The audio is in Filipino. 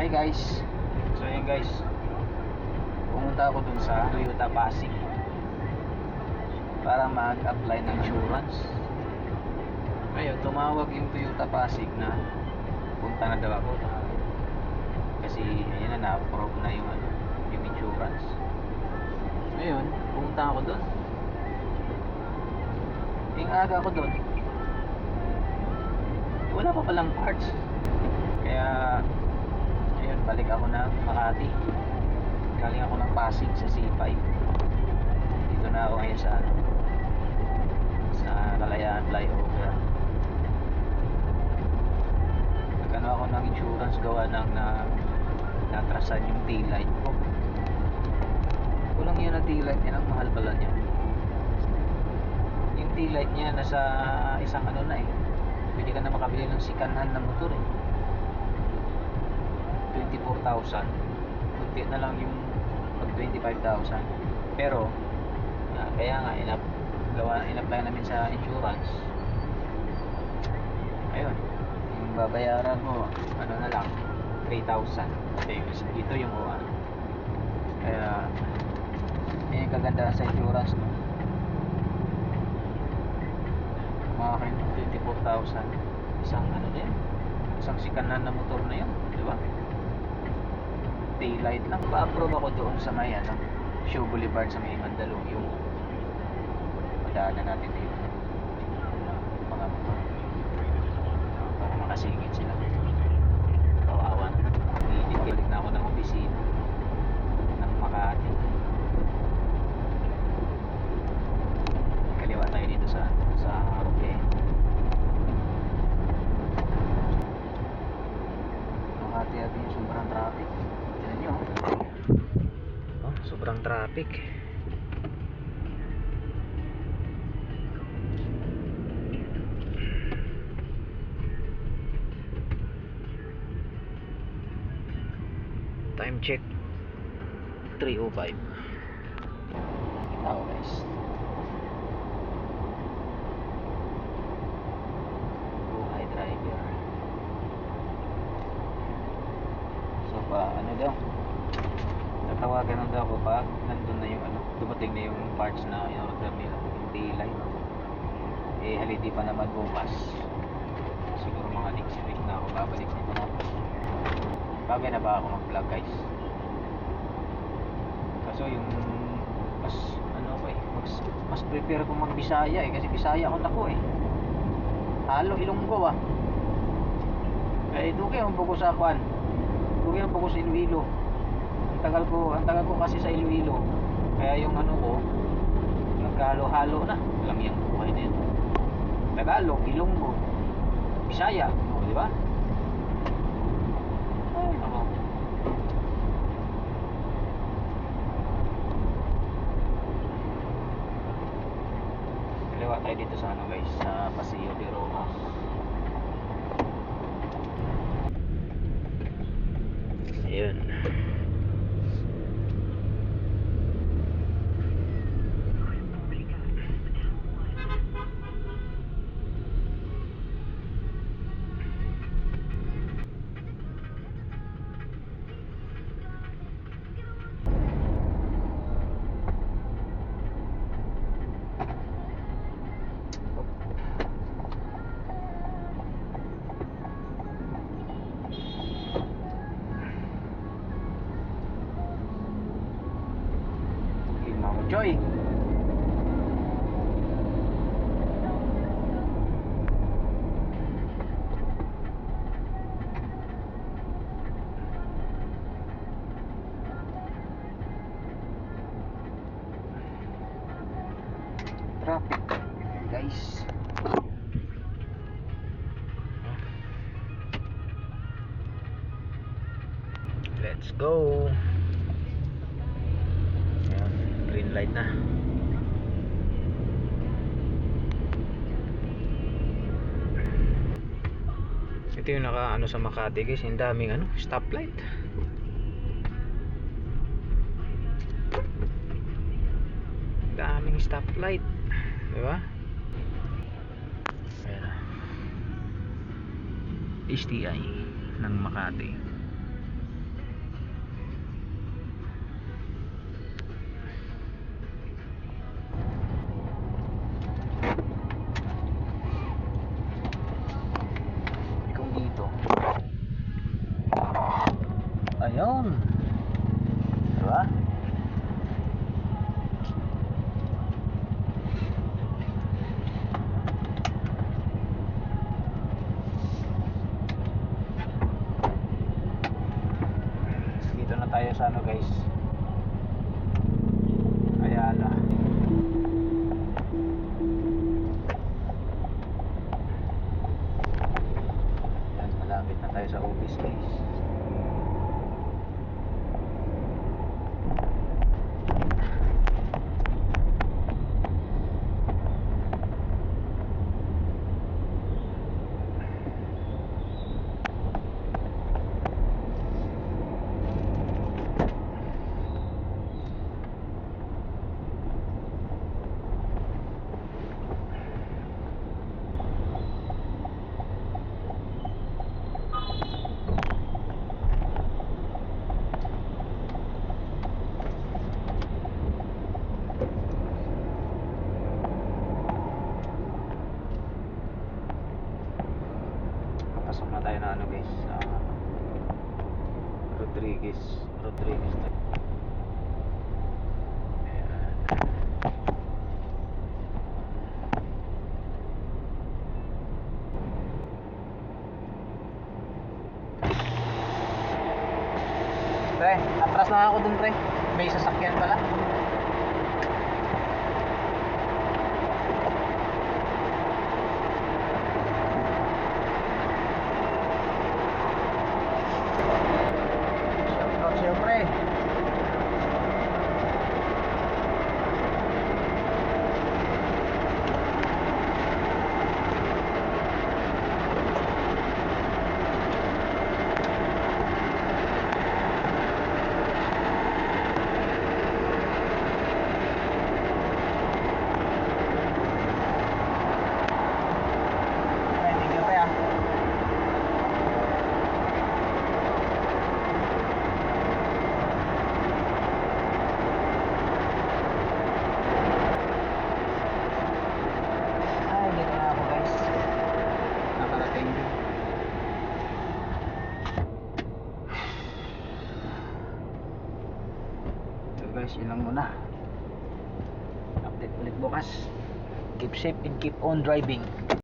Hi guys. So ayun guys, pumunta ako dun sa Toyota Pasig para mag-apply ng insurance. Ngayon, tumawag yung Toyota Pasig na punta na daw ako kasi ayun na, na-approve na yung yung insurance. Ngayon, pumunta ako dun. Yung aga ako dun, wala pa palang parts. Kaya ayun, balik ako ng Makati. Galing ako ng Pasig sa C5. Dito na ako ngayon sa Kalayaan flyover. Nagano ako ng insurance, gawa ng natrasan yung taillight ko. Kulang yun ang taillight niya, ang mahal pala niya. Yung taillight niya nasa isang ano na eh. Pwede ka na makabili ng second-hand na motor eh. 24,000. Kunti na lang yung pag 25,000. Pero kaya nga in-apply namin sa insurance. Ayun, yung babayaran mo ano na lang 3,000. Okay, dito yung OR. Kaya yung kagandaan sa insurance no, makakin 24,000 isang ano na yun, isang sikanan na motor na yun, di ba? Taillight lang. Pa-approve ako doon sa may Show Boulevard sa may Mandaluyong. Madaanan natin dito mga motor para makasingit sila. Kawawa na. Balik na ako ng opisina ng Makati. Kaliwa tayo dito sa Roque. Makati natin yung sobrang traffic. Tignan nyo, sobrang traffic. Time check 3:05. Kita ko guys, buhay driver. So ano daw, tatawagan lang daw ako pag nandun na yung dumating na yung parts na in-order nila, yung taillight. Halidi pa naman bukas, siguro mga next week na ako babalik dito na. Bagay na ba ako mag-vlog guys? Kaso yung mas prepare kong mag-Bisaya kasi Bisaya ako nako halo Ilonggo dugay ang buko sa kwan, dugay ang buko sa Iloilo. Ang tagal ko kasi sa Iloilo, kaya yung ko nagkahalo-halo na, alam yung buhay na yun. Tagalog, Ilonggo, Bisaya, di ba? Kaliwa tayo dito sa guys, sa Paseo de Roma. Ayun. Joy. Traffic guys. Let's go. Green light na. Ito yung sa Makati guys, yung daming stoplight. Daming stoplight, di ba? Ayan. STI ng Makati. Ayun. Diba? Dito na tayo sa ano guys. Ayala. Yan, malapit na tayo sa office guys. Pasok na tayo na ano guys, Rodriguez tayo. Ayan. Pre, atras na ako dun pre, may sasakyan pala. Shoutout sa'yo pre. Thank you pre ah. Ay, dito na ako guys. Nakarating. So guys, yun lang muna. Update ulit bukas. Keep safe and keep on driving.